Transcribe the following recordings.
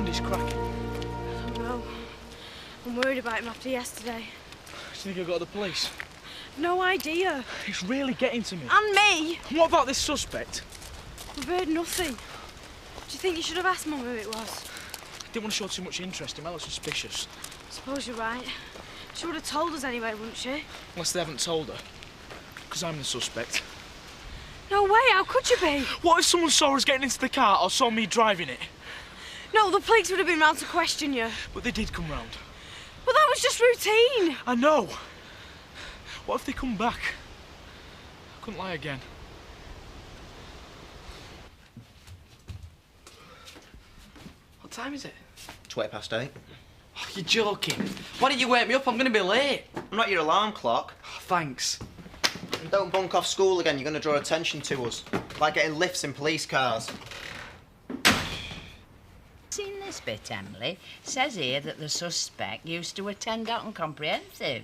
Andy's cracking? I don't know. I'm worried about him after yesterday. Do you think I got the police? No idea. It's really getting to me. And me. What about this suspect? We've heard nothing. Do you think you should have asked Mum who it was? I didn't want to show too much interest. It might look suspicious. I suppose you're right. She would have told us anyway, wouldn't she? Unless they haven't told her. Because I'm the suspect. No way, how could you be? What if someone saw us getting into the car or saw me driving it? No, the police would have been round to question you. But they did come round. But that was just routine. I know. What if they come back? I couldn't lie again. What time is it? 8:20. Oh, you're joking. Why didn't you wake me up? I'm going to be late. I'm not your alarm clock. Oh, thanks. And don't bunk off school again, you're going to draw attention to us. Like getting lifts in police cars. Seen this bit, Emily? Says here that the suspect used to attend Alton Comprehensive.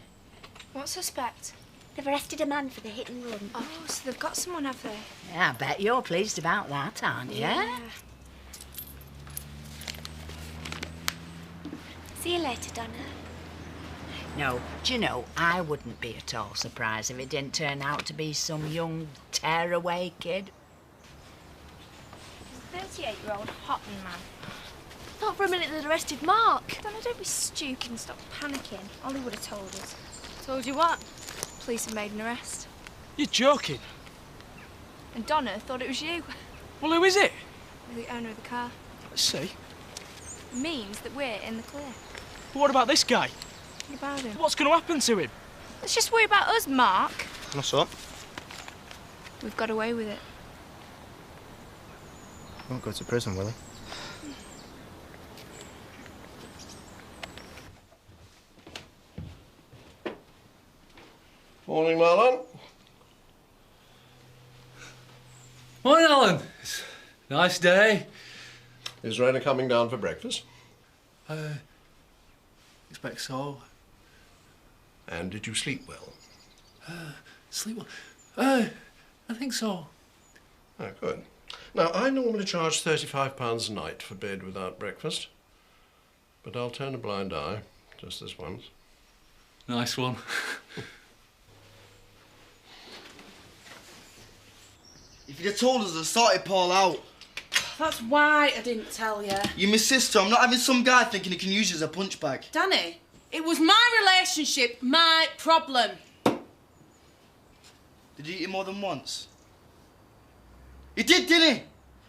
What suspect? They've arrested a man for the hit and run. Oh, so they've got someone, have they? Yeah, I bet you're pleased about that, aren't you? Yeah. See you later, Donna. No, do you know, I wouldn't be at all surprised if it didn't turn out to be some young tearaway kid. He's a 38-year-old Hotton man. Thought for a minute they'd arrested Mark. Donna, don't be stupid and stop panicking. Ollie would have told us. Told you what? Police have made an arrest. You're joking. And Donna thought it was you. Well, who is it? The owner of the car. Let's see. It means that we're in the clear. But what about this guy? What about him? What's going to happen to him? Let's just worry about us, Mark. What's up? We've got away with it. Won't go to prison, will he? Morning, Marlon. Morning, Alan. It's a nice day. Is Raina coming down for breakfast? Expect so. And did you sleep well? Sleep well? I think so. Oh, good. Now, I normally charge £35 a night for bed without breakfast. But I'll turn a blind eye, just this once. Nice one. If you'd have told us, I'd have sorted Paul out. That's why I didn't tell you. You're my sister. I'm not having some guy thinking he can use you as a punch bag. Danny, it was my relationship, my problem. Did he eat you more than once? He did, didn't he?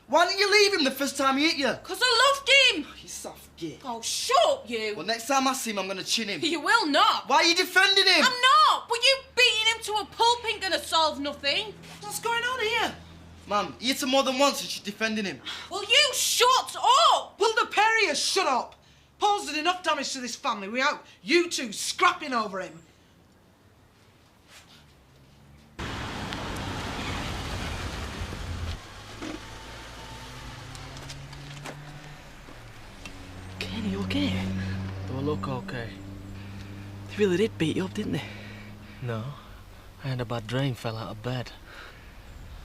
Why didn't you leave him the first time he hit you? 'Cause I loved him. You soft git. Oh, shut up, you. Well, next time I see him, I'm going to chin him. You will not. Why are you defending him? I'm not. But you beating him to a pulp ain't gonna solve nothing. What's going on here? Mum, he hit him more than once and she's defending him. Will you shut up? Will the Perrier shut up? Paul's done enough damage to this family without you two scrapping over him. Kenny, you okay? Do I look okay? They really did beat you up, didn't they? No. I had a bad dream, fell out of bed.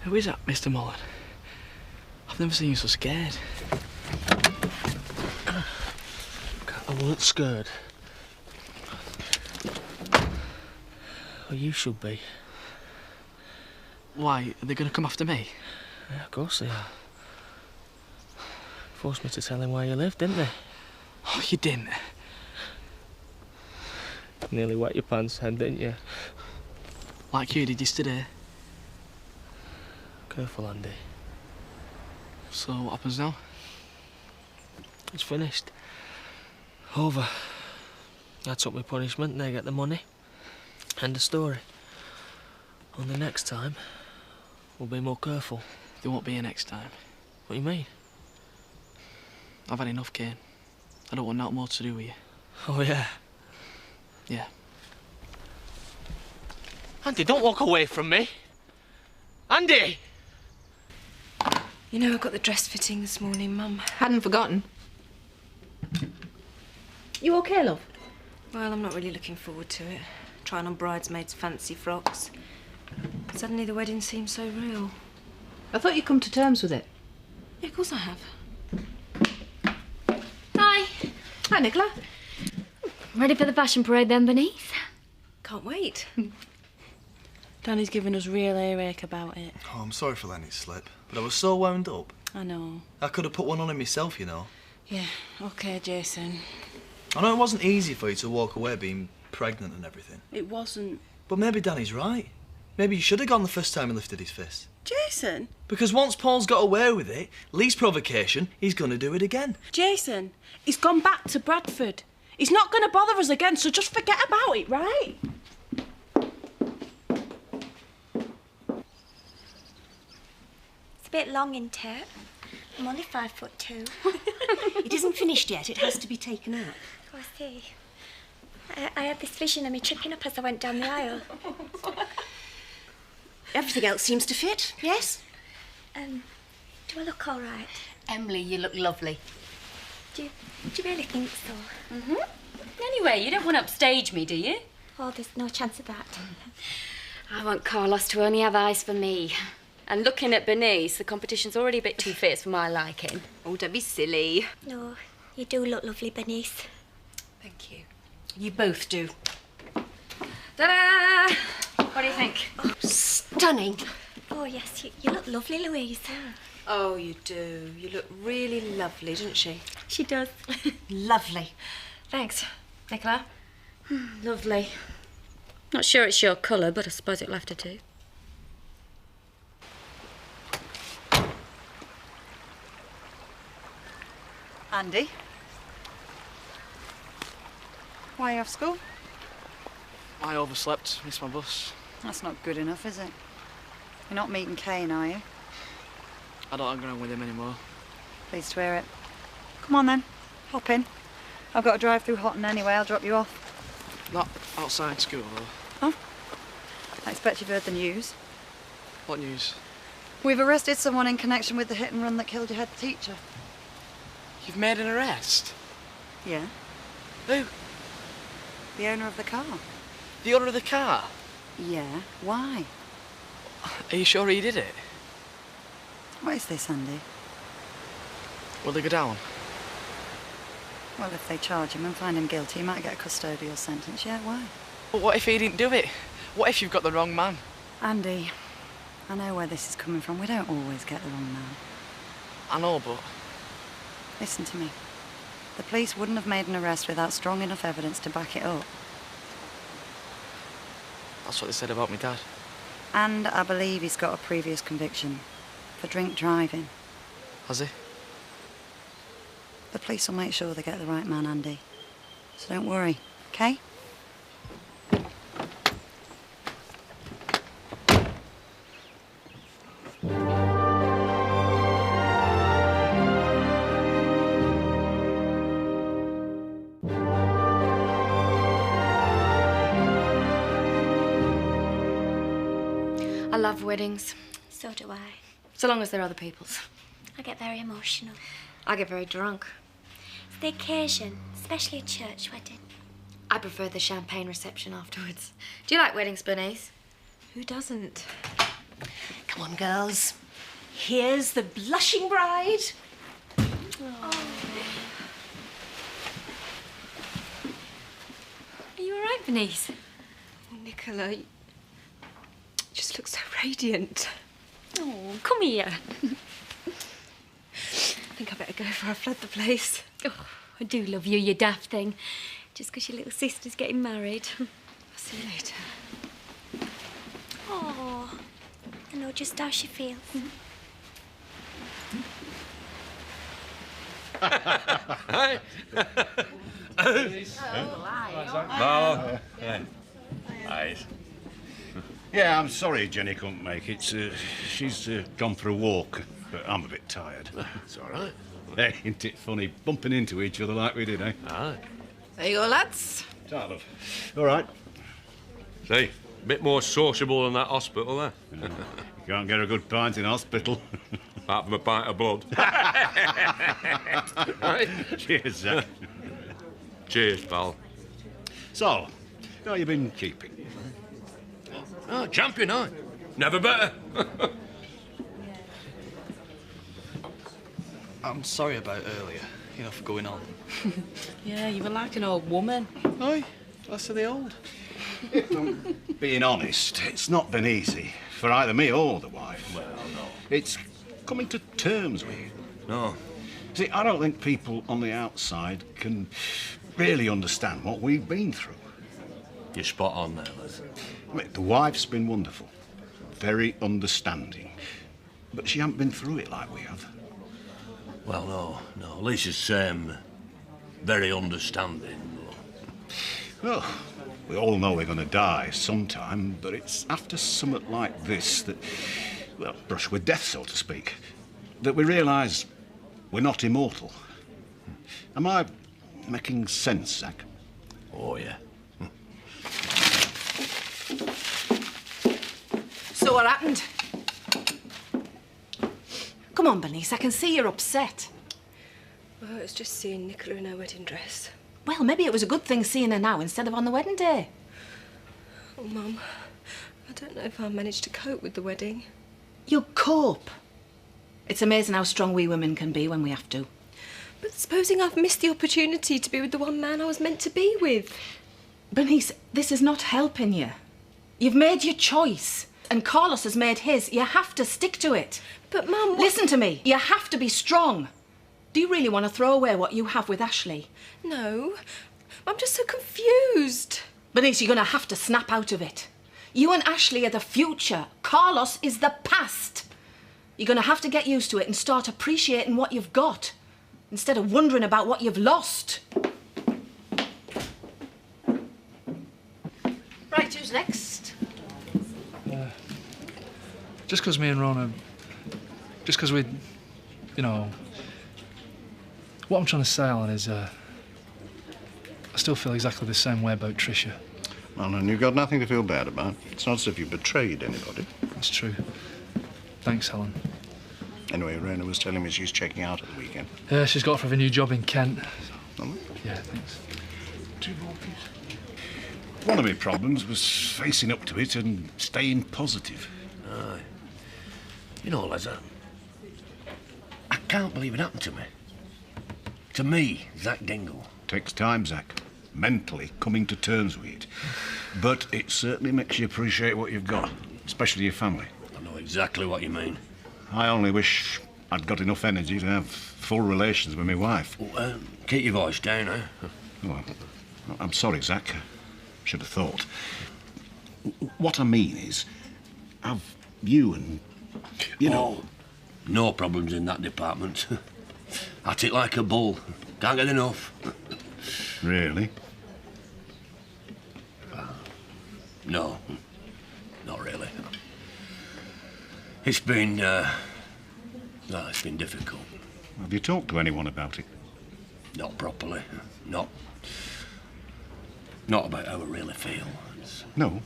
Who is that, Mr. Mullen? I've never seen you so scared. I weren't scared. Well, you should be. Why? Are they going to come after me? Yeah, of course they are. Forced me to tell him where you lived, didn't they? Oh, you didn't. Nearly wet your pants then, didn't you? Like you did yesterday. Careful, Andy. So what happens now? It's finished. Over. I took my punishment and they get the money. End of story. Only next time, we'll be more careful. There won't be a next time. What do you mean? I've had enough, Kane. I don't want nothing more to do with you. Oh, yeah? Yeah. Andy, don't walk away from me. Andy! You know, I got the dress fitting this morning, Mum. Hadn't forgotten. You okay, love? Well, I'm not really looking forward to it. Trying on bridesmaids' fancy frocks. Suddenly the wedding seems so real. I thought you'd come to terms with it. Yeah, of course I have. Hi, Nicola. Ready for the fashion parade then, Bernice? Can't wait. Danny's giving us real earache about it. Oh, I'm sorry for letting it slip, but I was so wound up. I know. I could have put one on him myself, you know. Yeah, OK, Jason. I know it wasn't easy for you to walk away being pregnant and everything. It wasn't. But maybe Danny's right. Maybe you should have gone the first time he lifted his fist. Jason? Because once Paul's got away with it, least provocation, he's going to do it again. Jason, he's gone back to Bradford. He's not going to bother us again, so just forget about it, right? It's a bit long, isn't it? I'm only 5'2". It isn't finished yet. It has to be taken out. Oh, I see. I had this vision of me tripping up as I went down the aisle. Everything else seems to fit, yes? Do I look all right? Emily, you look lovely. Do you really think so? Mm-hmm. Anyway, you don't want to upstage me, do you? Oh, there's no chance of that. I want Carlos to only have eyes for me. And looking at Bernice, the competition's already a bit too fierce for my liking. Oh, don't be silly. No, you do look lovely, Bernice. Thank you. You both do. Ta-da! What do you think? Oh, stunning. Oh, yes, you look lovely, Louise. Oh, you do. You look really lovely, doesn't she? She does. Lovely. Thanks, Nicola. Lovely. Not sure it's your colour, but I suppose it'll have to do. Andy? Why are you off school? I overslept, missed my bus. That's not good enough, is it? You're not meeting Kane, are you? I don't hang around with him anymore. Pleased to hear it. Come on then, hop in. I've got to drive through Houghton anyway, I'll drop you off. Not outside school, though. Oh? I expect you've heard the news. What news? We've arrested someone in connection with the hit and run that killed your head teacher. You've made an arrest? Yeah. Who? The owner of the car. The owner of the car? Yeah, why? Are you sure he did it? What is this, Andy? Will they go down? Well, if they charge him and find him guilty, he might get a custodial sentence. Yeah, why? But what if he didn't do it? What if you've got the wrong man? Andy, I know where this is coming from. We don't always get the wrong man. I know, but... Listen to me. The police wouldn't have made an arrest without strong enough evidence to back it up. That's what they said about me dad. And I believe he's got a previous conviction for drink driving. Has he? The police will make sure they get the right man, Andy. So don't worry, okay? I love weddings. So do I. So long as they're other people's. I get very emotional. I get very drunk. It's the occasion, especially a church wedding. I prefer the champagne reception afterwards. Do you like weddings, Bernice? Who doesn't? Come on, girls. Here's the blushing bride. Oh. Are you all right, Bernice? Oh, Nicola, you just look so radiant. Oh, come here. I think I better go before I flood the place. Oh, I do love you, you daft thing. Just because your little sister's getting married. I'll see you later. Oh, I know just how she feels. Hi. Well, hi. Yeah, I'm sorry Jenny couldn't make it. She's gone for a walk, but I'm a bit tired. It's all right. Hey, isn't it funny bumping into each other like we did, eh? Aye. There you go, lads. Start, love. All right. See, a bit more sociable than that hospital, eh? You can't get a good pint in hospital. Apart from a pint of blood. Right? Cheers, Zach. Cheers, pal. So, how you been keeping? Oh, champion, aye. Never better. I'm sorry about earlier. you know, for going on. Yeah, you were like an old woman. Aye, less of the old. Being honest, it's not been easy for either me or the wife. Well, no. It's coming to terms with it. No. See, I don't think people on the outside can really understand what we've been through. You're spot on there, Les. I mean, the wife's been wonderful, very understanding, but she hasn't been through it like we have. Well, no. Lisa's very understanding. Well, we all know we're going to die sometime, but it's after something like this that, well, brush with death, so to speak, that we realise we're not immortal. Am I making sense, Zach? Oh, yeah. So what happened? Come on, Bernice, I can see you're upset. Well, it's just seeing Nicola in her wedding dress. Well, maybe it was a good thing seeing her now instead of on the wedding day. Oh, Mum, I don't know if I'll manage to cope with the wedding. You'll cope. It's amazing how strong we women can be when we have to. But supposing I've missed the opportunity to be with the one man I was meant to be with? Bernice, this is not helping you. You've made your choice, and Carlos has made his. You have to stick to it. But, Mum... Listen to me. You have to be strong. Do you really want to throw away what you have with Ashley? No. I'm just so confused. Bernice, you're going to have to snap out of it. You and Ashley are the future. Carlos is the past. You're going to have to get used to it and start appreciating what you've got, instead of wondering about what you've lost. Right, who's next? Just because me and Rona... Just because we... You know... What I'm trying to say, Alan, is... I still feel exactly the same way about Tricia. Well, and you've got nothing to feel bad about. It's not as if you betrayed anybody. That's true. Thanks, Helen. Anyway, Rena was telling me she's checking out at the weekend. Yeah, she's got for a new job in Kent. Oh, yeah, thanks. 2 more, please. One of my problems was facing up to it and staying positive. Aye. You know, Les, I can't believe it happened to me. To me, Zach Dingle. Takes time, Zach. Mentally coming to terms with it. But it certainly makes you appreciate what you've got, especially your family. I know exactly what you mean. I only wish I'd got enough energy to have full relations with my wife. Oh, keep your voice down, eh? Oh, I'm sorry, Zach. Should have thought. What I mean is, have you and... You know... No problems in that department. At it like a bull. Can't get enough. Really? No. Not really. It's been, it's been difficult. Have you talked to anyone about it? Not properly. Not about how I really feel. It's No?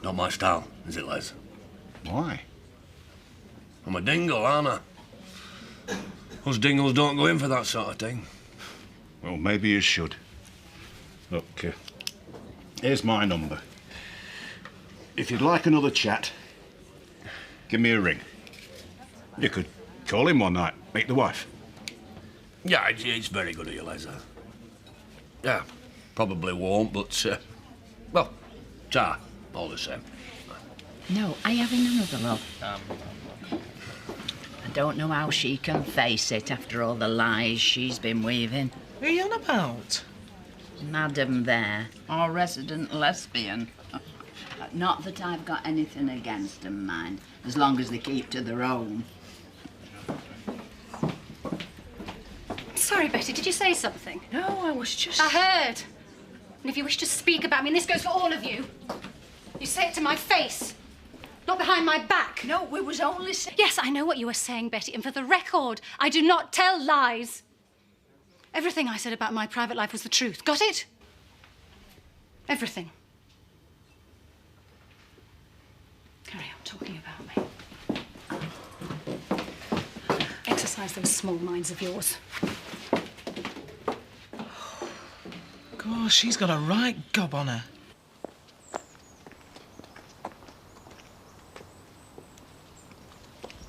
not my style, is it, Les? Why? I'm a dingle, aren't I? Us dingles don't go in for that sort of thing. Well, maybe you should. Look, here's my number. If you'd like another chat, give me a ring. You could call him one night, meet the wife. Yeah, it's very good of you, Les. Yeah, probably won't, but, well, ta, all the same. No, are you having another, love? I don't know how she can face it after all the lies she's been weaving. Who are you on about? Madam there, our resident lesbian. Not that I've got anything against them, mind, as long as they keep to their own. Sorry, Betty, did you say something? No, I was just... I heard. And if you wish to speak about me, and this goes for all of you, you say it to my face, not behind my back. No, we was only saying... Yes, I know what you were saying, Betty, and for the record, I do not tell lies. Everything I said about my private life was the truth. Got it? Everything. Carry on talking about me. Exercise those small minds of yours. Gosh, she's got a right gob on her.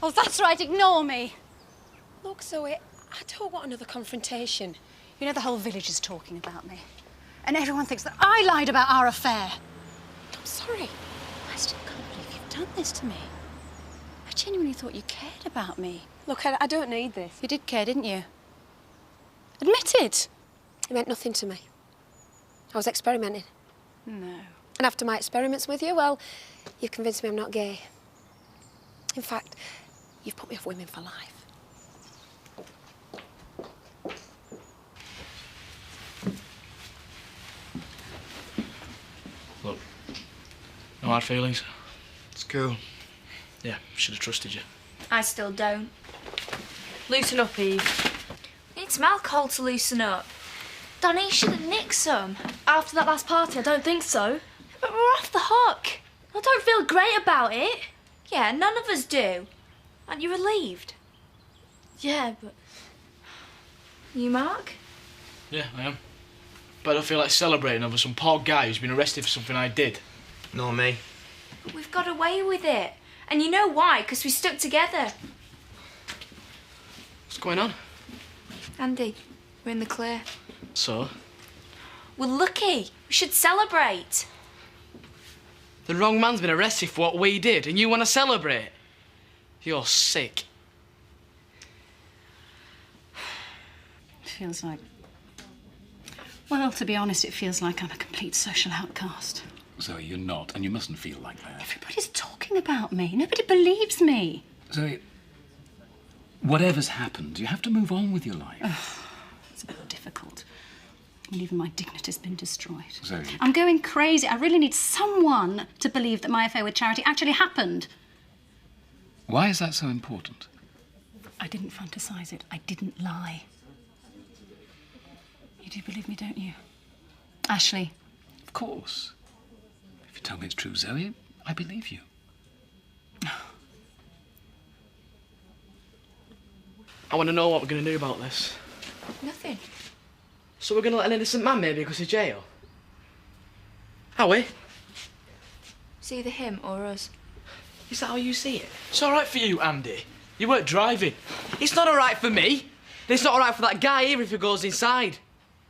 Oh, that's right, ignore me. Look, Zoe, I don't want another confrontation. You know, the whole village is talking about me. And everyone thinks that I lied about our affair. I'm sorry. I still can't believe you've done this to me. I genuinely thought you cared about me. Look, I don't need this. You did care, didn't you? Admit it. It meant nothing to me. I was experimenting. No. And after my experiments with you, well, you've convinced me I'm not gay. In fact, you've put me off women for life. Look, no hard feelings. It's cool. Yeah, should have trusted you. I still don't. Loosen up, Eve. You need some alcohol to loosen up. Donnie, you should have nicked some. After that last party, I don't think so. But we're off the hook. I don't feel great about it. Yeah, none of us do. Aren't you relieved? Yeah, but... You, Mark? Yeah, I am. But I don't feel like celebrating over some poor guy who's been arrested for something I did. Nor me. But we've got away with it. And you know why? Because we stuck together. What's going on? Andy, we're in the clear. So? We're lucky. We should celebrate. The wrong man's been arrested for what we did, and you want to celebrate? You're sick. Feels like... Well, to be honest, it feels like I'm a complete social outcast. Zoe, you're not, and you mustn't feel like that. Everybody's talking about me. Nobody believes me. Zoe, whatever's happened, you have to move on with your life. It's a bit difficult. And even my dignity's been destroyed. Zoe. I'm going crazy. I really need someone to believe that my affair with Charity actually happened. Why is that so important? I didn't fantasise it. I didn't lie. You do believe me, don't you? Ashley? Of course. If you tell me it's true, Zoe, I believe you. I want to know what we're going to do about this. Nothing. So we're going to let an innocent man maybe go to jail? Are we? It's either him or us. Is that how you see it? It's all right for you, Andy. You weren't driving. It's not all right for me. It's not all right for that guy either if he goes inside.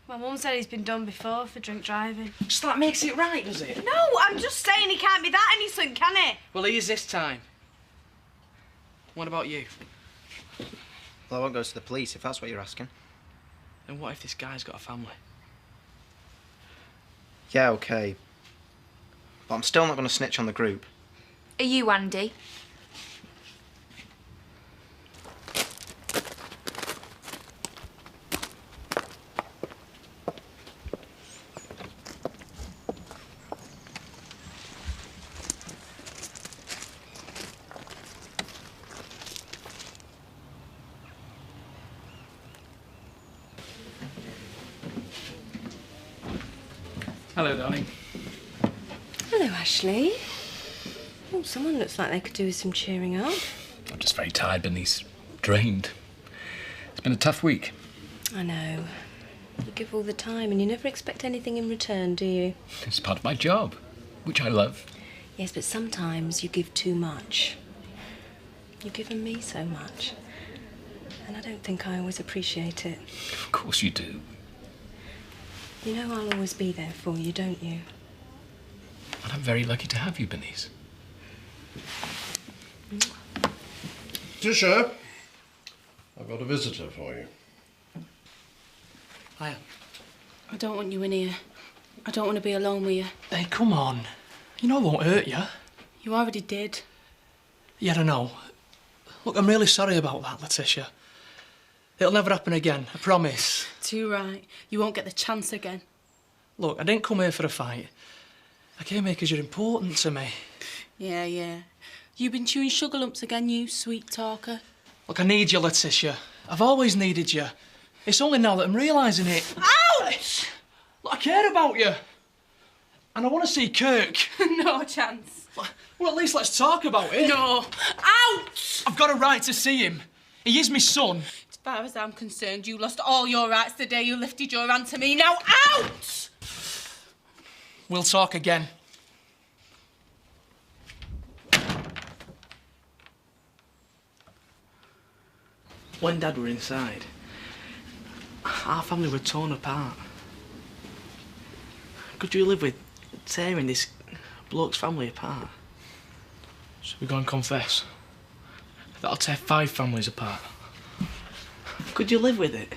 My mum said he's been done before for drink driving. So that makes it right, does it? No, I'm just saying he can't be that innocent, can he? Well, he is this time. What about you? Well, I won't go to the police if that's what you're asking. And what if this guy's got a family? Yeah, OK. But I'm still not going to snitch on the group. Are you, Andy? Hello, darling. Hello, Ashley. Oh, someone looks like they could do with some cheering up. I'm just very tired, Bernice. Drained. It's been a tough week. I know. You give all the time and you never expect anything in return, do you? It's part of my job, which I love. Yes, but sometimes you give too much. You've given me so much. And I don't think I always appreciate it. Of course you do. You know I'll always be there for you, don't you? And I'm very lucky to have you, Bernice. Tisha, I've got a visitor for you. Hiya. I don't want you in here. I don't want to be alone with you. Hey, come on. You know I won't hurt you. You already did. Yeah, I know. Look, I'm really sorry about that, Letitia. It'll never happen again, I promise. Too right. You won't get the chance again. Look, I didn't come here for a fight. I came here because you're important to me. Yeah, yeah. You've been chewing sugar lumps again, you sweet talker. Look, I need you, Letitia. I've always needed you. It's only now that I'm realising it. Ouch! Look, I care about you. And I want to see Kirk. No chance. Well, at least let's talk about it. No. Ouch! I've got a right to see him. He is my son. As far as I'm concerned, you lost all your rights the day you lifted your hand to me. Now, out! We'll talk again. When Dad were inside, Our family were torn apart. Could you live with tearing this bloke's family apart? So we go and confess. That'll tear 5 families apart. Could you live with it?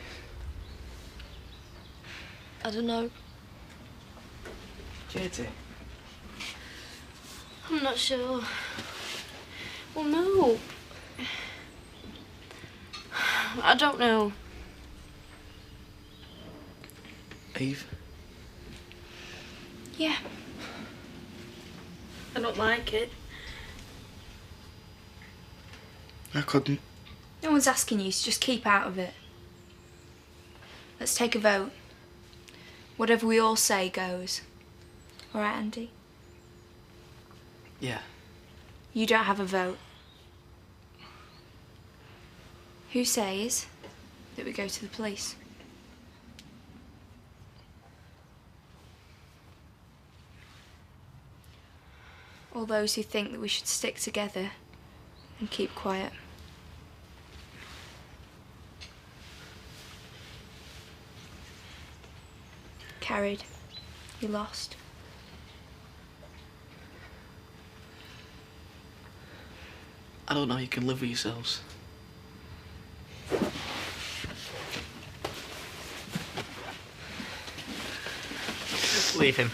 I don't know. Katie? I'm not sure. Well, no. I don't know. Eve? Yeah. I don't like it. I couldn't. No one's asking you, so just keep out of it. Let's take a vote. Whatever we all say goes. All right, Andy? Yeah. You don't have a vote. Who says that we go to the police? All those who think that we should stick together and keep quiet. Carried. You lost. I don't know how you can live with yourselves. Leave him.